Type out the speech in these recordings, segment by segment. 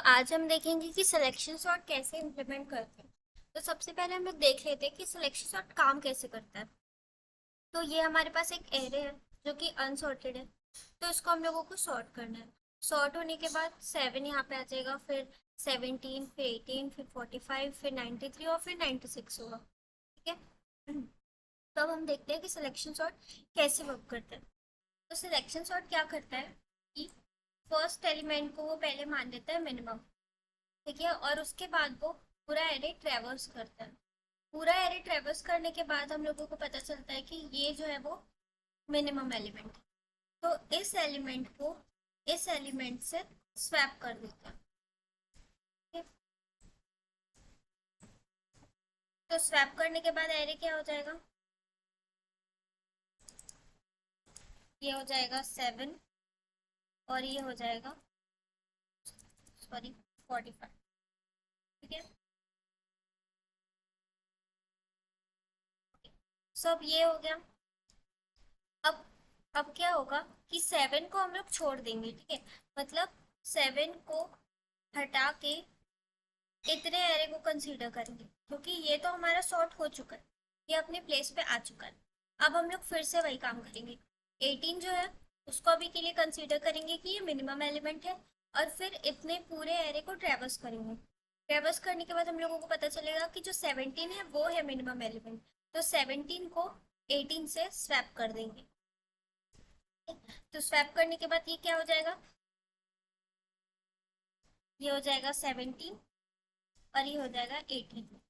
आज हम देखेंगे कि सिलेक्शन सॉर्ट कैसे इम्प्लीमेंट करते हैं। तो सबसे पहले हम लोग देख लेते हैं कि सिलेक्शन सॉर्ट काम कैसे करता है। तो ये हमारे पास एक एरे है जो कि अनसॉर्टेड है। तो इसको हम लोगों को सॉर्ट करना है। सॉर्ट होने के बाद 7 यहाँ पे आ जाएगा, फिर 17, फिर 18, फिर 45, फिर 93 और फिर 96 होगा। ठीक है। तो अब हम देखते हैं कि सिलेक्शन सॉर्ट कैसे वर्क करता है। तो सिलेक्शन सॉर्ट क्या करता है कि फर्स्ट एलिमेंट को वो पहले मान लेता है मिनिमम। ठीक है, और उसके बाद वो पूरा एरे ट्रेवर्स करता है। पूरा एरे ट्रेवर्स करने के बाद हम लोगों को पता चलता है कि ये जो है वो मिनिमम एलिमेंट है। तो इस एलिमेंट को इस एलिमेंट से स्वैप कर देते हैं। ठीक है? तो स्वैप करने के बाद एरे क्या हो जाएगा? ये हो जाएगा 7 और ये हो जाएगा, सॉरी, 45। ठीक है, सब ये हो गया। अब अब क्या होगा कि 7 को हम लोग छोड़ देंगे। ठीक है, मतलब 7 को हटा के इतने एरे को कंसीडर करेंगे, क्योंकि ये तो हमारा सॉर्ट हो चुका है, ये अपने प्लेस पे आ चुका है। अब हम लोग फिर से वही काम करेंगे। 18 जो है उसको अभी के लिए कंसीडर करेंगे कि ये मिनिमम एलिमेंट है, और फिर इतने पूरे एरे को ट्रेवर्स करेंगे। ट्रेवर्स करने के बाद हम लोगों को पता चलेगा कि जो 17 है वो है मिनिमम एलिमेंट। तो 17 को 18 से स्वैप कर देंगे। तो स्वैप करने के बाद ये क्या हो जाएगा? ये हो जाएगा 17 और ये हो जाएगा 18।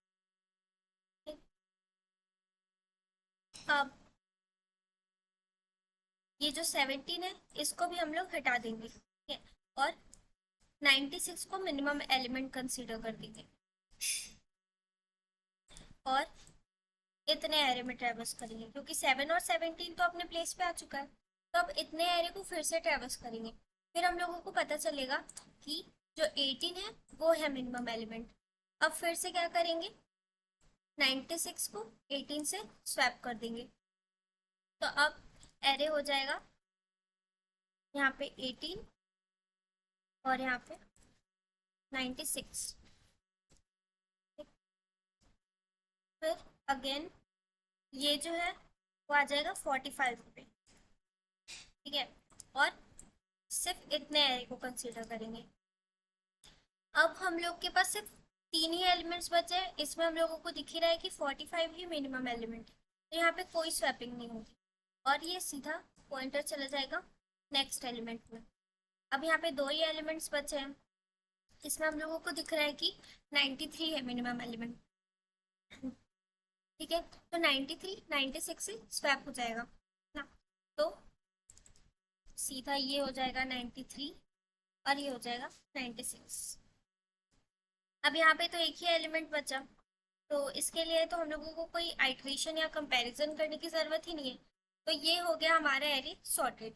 अब ये जो 17 है इसको भी हम लोग हटा देंगे। ठीक है, और 96 को मिनिमम एलिमेंट कंसीडर कर देंगे, और इतने एरे में ट्रेवर्स करेंगे, क्योंकि 7 और 17 तो अपने प्लेस पे आ चुका है। तो अब इतने एरे को फिर से ट्रेवर्स करेंगे। फिर हम लोगों को पता चलेगा कि जो 18 है वो है मिनिमम एलिमेंट। अब फिर से क्या करेंगे? 96 को 18 से स्वैप कर देंगे। तो अब एरे हो जाएगा यहाँ पे 18 और यहाँ पे 96। फिर अगेन ये जो है वो आ जाएगा 45 पे। ठीक है, और सिर्फ इतने एरे को कंसीडर करेंगे। अब हम लोग के पास सिर्फ तीन ही एलिमेंट्स बचे हैं। इसमें हम लोगों को दिख ही रहा है कि 45 ही मिनिमम एलिमेंट है, तो यहाँ पे कोई स्वैपिंग नहीं होगी, और ये सीधा पॉइंटर चला जाएगा नेक्स्ट एलिमेंट में। अब यहाँ पे दो ही एलिमेंट्स बचे हैं। इसमें हम लोगों को दिख रहा है कि 93 है मिनिमम एलिमेंट। ठीक है, तो 93 96 से स्वैप हो जाएगा ना। तो सीधा ये हो जाएगा 93 और ये हो जाएगा 96। अब यहाँ पे तो एक ही एलिमेंट बचा, तो इसके लिए तो हम लोगों को कोई आइट्रेशन या कंपैरिजन करने की जरूरत ही नहीं है। तो ये हो गया हमारा एरे सॉर्टेड।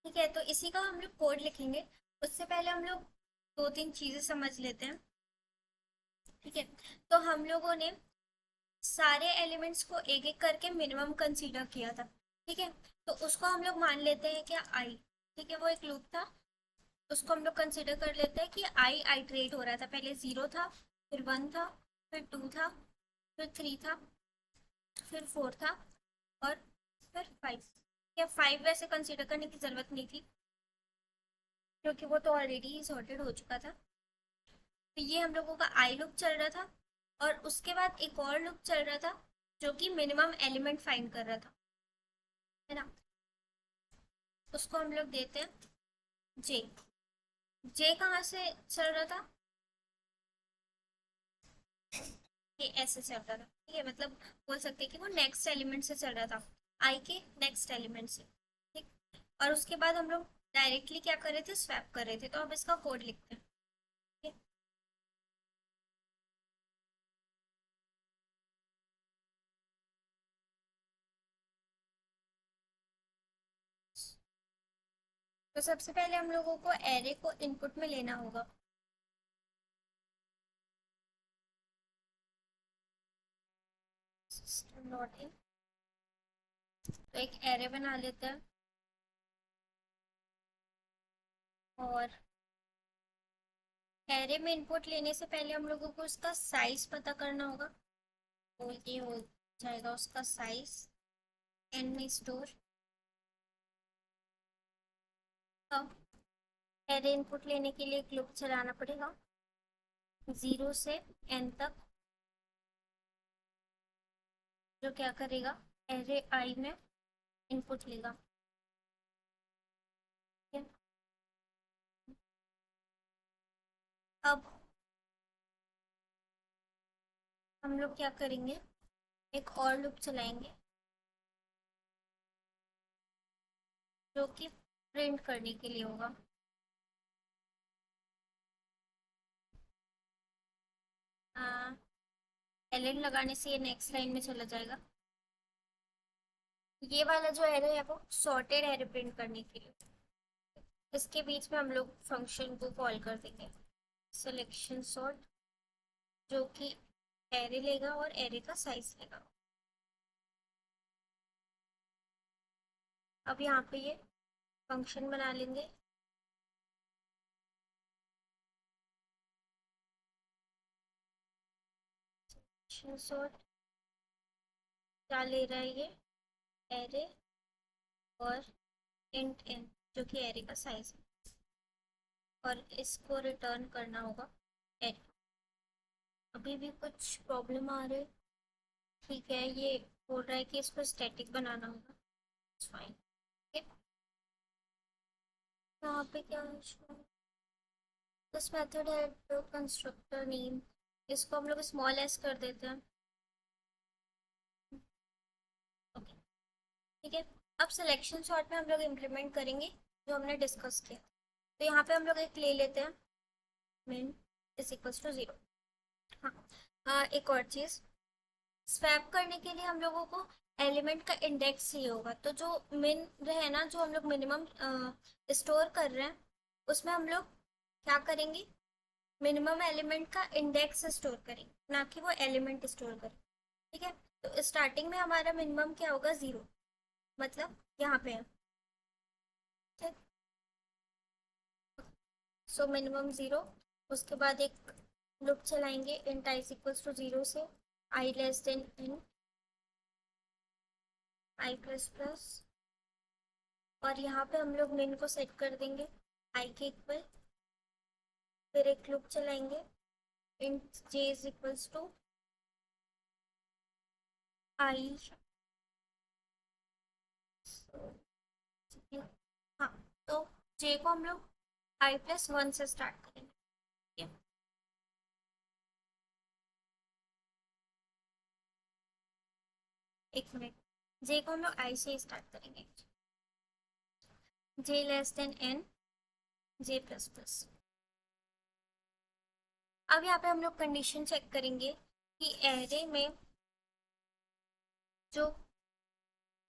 ठीक है, तो इसी का हम लोग कोड लिखेंगे। उससे पहले हम लोग दो तीन चीजें समझ लेते हैं। ठीक है, तो हम लोगों ने सारे एलिमेंट्स को एक एक करके मिनिमम कंसीडर किया था। ठीक है, तो उसको हम लोग मान लेते हैं क्या? आई। ठीक है, वो एक लूप था, उसको हम लोग कंसिडर कर लेते हैं कि आई आइट्रेट हो रहा था। पहले 0 था, फिर 1 था, फिर 2 था, फिर 3 था, फिर 4 था, और फिर 5। या 5 वैसे कंसिडर करने की जरूरत नहीं थी, क्योंकि वो तो ऑलरेडी सॉर्टेड हो चुका था। तो ये हम लोगों का आई लूप चल रहा था, और उसके बाद एक और लूप चल रहा था जो कि मिनिमम एलिमेंट फाइंड कर रहा था, है ना। उसको हम लोग देते हैं जे। जे कहाँ से चल रहा था? ये ऐसे चल रहा था। ठीक है, मतलब बोल सकते हैं कि वो नेक्स्ट एलिमेंट से चल रहा था, आई के नेक्स्ट एलिमेंट से। ठीक, और उसके बाद हम लोग डायरेक्टली क्या कर रहे थे? स्वैप कर रहे थे। तो अब इसका कोड लिखते हैं। ठीक है, तो सबसे पहले हम लोगों को एरे को इनपुट में लेना होगा। नॉट इन, तो एक एरे बना लेते हैं, और एरे में इनपुट लेने से पहले हम लोगों को उसका साइज पता करना होगा। तो ये हो जाएगा उसका साइज एन में स्टोर। अब एरे इनपुट लेने के लिए एक लूप चलाना पड़ेगा 0 से n तक, जो क्या करेगा एरे आई में इनपुट लेगा। ठीक है? अब हम लोग क्या करेंगे, एक और लूप चलाएंगे जो कि प्रिंट करने के लिए होगा। एलएन लगाने से ये नेक्स्ट लाइन में चला जाएगा। ये वाला जो एरे है वो सॉर्टेड एरे प्रिंट करने के लिए, इसके बीच में हम लोग फंक्शन को कॉल कर देंगे सिलेक्शन सॉर्ट, जो कि एरे लेगा और एरे का साइज लेगा। अब यहाँ पे ये फंक्शन बना लेंगे। सिलेक्शन सॉर्ट क्या ले रहा है ये एरे और इंट एन, जो कि एरे का साइज है, और इसको रिटर्न करना होगा एरे। अभी भी कुछ प्रॉब्लम आ रही है। ठीक है, ये बोल रहा है कि इसको स्टैटिक बनाना होगा। फाइन। यहाँ पे क्या है, दिस मेथड है टू कंस्ट्रक्टर नेम, इसको हम लोग स्मॉल एस कर देते हैं। ओके, ठीक है। अब सिलेक्शन सॉर्ट में हम लोग इम्प्लीमेंट करेंगे जो हमने डिस्कस किया। तो यहाँ पे हम लोग एक ले लेते हैं min इज इक्वल्स टू 0। हाँ, एक और चीज़, स्वैप करने के लिए हम लोगों को एलिमेंट का इंडेक्स चाहिए होगा। तो जो मिन है ना, जो हम लोग मिनिमम स्टोर कर रहे हैं, उसमें हम लोग क्या करेंगे, मिनिमम एलिमेंट का इंडेक्स स्टोर करेंगे, ना कि वो एलिमेंट स्टोर करें। ठीक है, तो स्टार्टिंग में हमारा मिनिमम क्या होगा 0, मतलब यहाँ पे है। ठीक, सो मिनिमम 0। उसके बाद एक लूप चलाएंगे इंट आई इक्वल्स टू 0 से आई लेस देन एन आई प्लस प्लस, और यहाँ पे हम लोग मिन को सेट कर देंगे आई के इक्वल। फिर एक लूप चलाएंगे int J is equals to I. हाँ, तो जे को हम लोग आई प्लस 1 से स्टार्ट करेंगे। ठीक है? एक मिनट, जे को हम लोग आई से स्टार्ट करेंगे, J less than N J plus plus. अब यहाँ पे हम लोग कंडीशन चेक करेंगे कि एरे में जो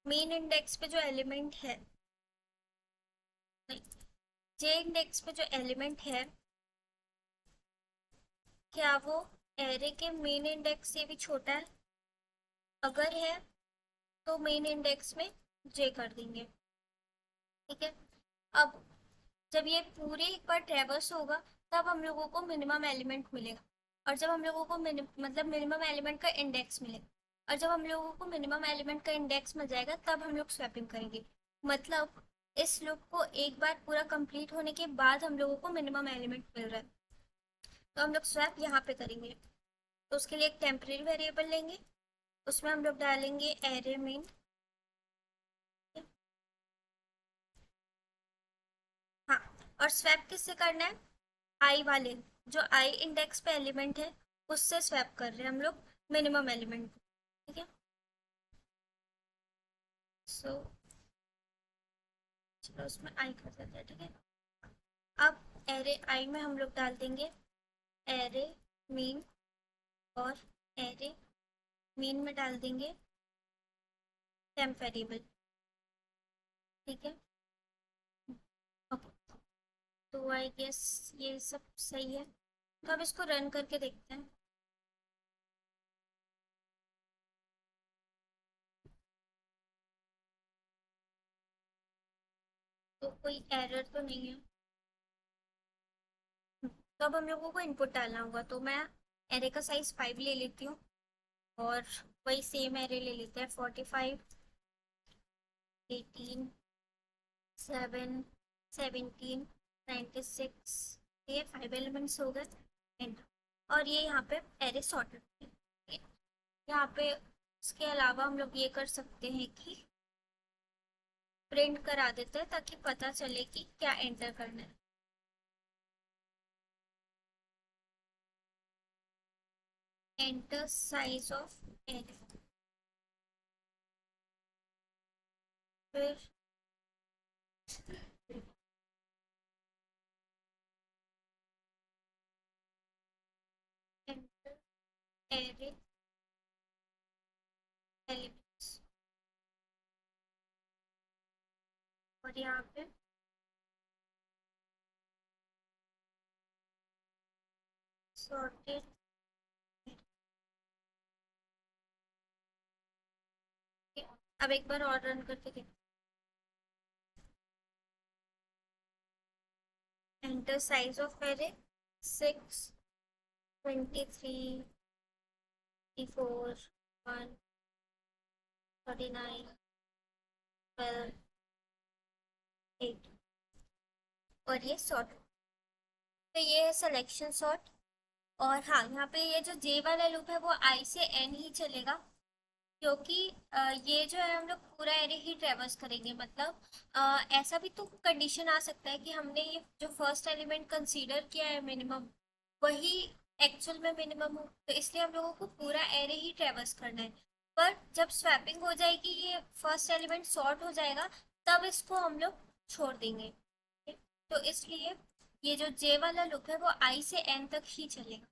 मेन इंडेक्स पे जो एलिमेंट है, जे इंडेक्स पे जो एलिमेंट है, क्या वो एरे के मेन इंडेक्स से भी छोटा है। अगर है तो मेन इंडेक्स में जे कर देंगे। ठीक है, अब जब ये पूरे एक बार ट्रेवर्स होगा तब हम लोगों को मिनिमम एलिमेंट मिलेगा, और जब हम लोगों को मतलब मिनिमम एलिमेंट का इंडेक्स मिलेगा, और जब हम लोगों को मिनिमम एलिमेंट का इंडेक्स मिल जाएगा तब हम लोग स्वैपिंग करेंगे। मतलब इस लूप को एक बार पूरा कंप्लीट होने के बाद हम लोगों को मिनिमम एलिमेंट मिल रहा है, तो हम लोग स्वैप यहाँ पे करेंगे। तो उसके लिए एक टेम्परेरी वेरिएबल लेंगे, उसमें हम लोग डालेंगे एरे मेन। हाँ, और स्वैप किससे करना है, आई वाले, जो आई इंडेक्स पे एलिमेंट है उससे स्वैप कर रहे हैं हम लोग मिनिमम एलिमेंट। ठीक है, सो चलो उसमें आई कर देते हैं। ठीक है, अब एरे आई में हम लोग डाल देंगे एरे मीन, और एरे मीन में डाल देंगे टेम्प वेरिएबल। ठीक है, ओके, तो आई गेस ये सब सही है। तो अब इसको रन करके देखते हैं। तो कोई एरर तो नहीं है। तो अब हम लोगों को इनपुट डालना होगा, तो मैं एरे का साइज 5 ले लेती हूँ और वही सेम एरे ले लेते हैं, 45, 18, 7, 17, 96, ये 5 एलिमेंट्स हो गए एंड। और ये यहाँ पे एरे सॉर्टेड। यहाँ पे इसके अलावा हम लोग ये कर सकते हैं कि प्रिंट करा देते हैं ताकि पता चले कि क्या एंटर करना है। एंटर साइज ऑफ एरे, फिर एंटर एरे एलिमेंट्स, और यहाँ पे सॉर्टेड। अब एक बार और रन करके देखते हैं। एंटर साइज ऑफ एरे 6, 23, 4, 1, 39, 12, 8, और ये सॉर्ट। तो ये है सिलेक्शन सॉर्ट। और हाँ, यहाँ पे ये जो जे वाला लूप है वो आई से एन ही चलेगा, क्योंकि ये जो है हम लोग पूरा एरे ही ट्रेवर्स करेंगे। मतलब ऐसा भी तो कंडीशन आ सकता है कि हमने ये जो फर्स्ट एलिमेंट कंसीडर किया है मिनिमम, वही एक्चुअल में मिनिमम हो, तो इसलिए हम लोगों को पूरा एरे ही ट्रेवर्स करना है। पर जब स्वैपिंग हो जाएगी, ये फर्स्ट एलिमेंट सॉर्ट हो जाएगा, तब इसको हम लोग छोड़ देंगे। ठीक? तो इसलिए ये जो जे वाला लूप है वो आई से एन तक ही चलेगा।